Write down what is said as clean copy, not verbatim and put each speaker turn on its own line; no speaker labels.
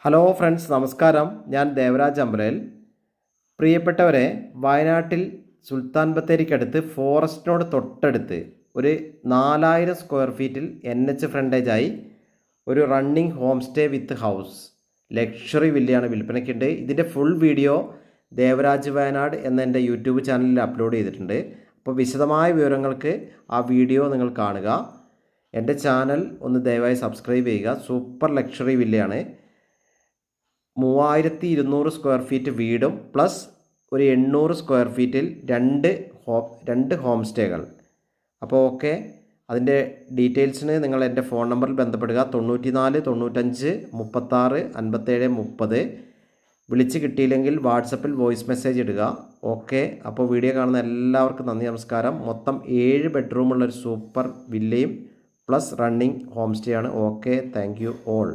Hello friends, നമസ്കാരം. ഞാൻ ദേവരാജ് അമ്പലയിൽ. പ്രിയപ്പെട്ടവരെ, വയനാട്ടിൽ സുൽത്താൻ ബത്തേരിക്കടുത്ത് ഫോറസ്റ്റിനോട് തൊട്ടടുത്ത് ഒരു 4000 സ്ക്വയർ ഫീറ്റിൽ NH ഫ്രണ്ടേജായി ഒരു running home stay with house luxury വില്ലയാണ് വിൽപ്പനയ്ക്കുണ്ട്. ഇതിൻ്റെ ഫുൾ വീഡിയോ ദേവരാജ് വയനാട് എന്ന എൻ്റെ യൂട്യൂബ് ചാനലിൽ അപ്ലോഡ് ചെയ്തിട്ടുണ്ട്. അപ്പോൾ വിശദമായ വിവരങ്ങൾക്ക് ആ വീഡിയോ നിങ്ങൾ കാണുക. എൻ്റെ ചാനൽ ഒന്ന് ദയവായി സബ്സ്ക്രൈബ് ചെയ്യുക. സൂപ്പർ ലക്ഷറി വില്ലയാണ്. 3200 സ്ക്വയർ ഫീറ്റ് വീടും പ്ലസ് ഒരു 800 സ്ക്വയർ ഫീറ്റിൽ രണ്ട് ഹോം സ്റ്റേകൾ. അപ്പോൾ ഓക്കെ, അതിൻ്റെ ഡീറ്റെയിൽസിന് നിങ്ങൾ എൻ്റെ ഫോൺ നമ്പറിൽ ബന്ധപ്പെടുക. 94 95 36 57 30. വിളിച്ച് കിട്ടിയില്ലെങ്കിൽ വാട്സപ്പിൽ വോയിസ് മെസ്സേജ് ഇടുക. ഓക്കെ, അപ്പോൾ വീഡിയോ കാണുന്ന എല്ലാവർക്കും നന്ദി, നമസ്കാരം. മൊത്തം 7 ബെഡ്റൂമുള്ളൊരു സൂപ്പർ വില്ലയും പ്ലസ് റണ്ണിങ് ഹോം സ്റ്റേ ആണ്. Okay, thank you all.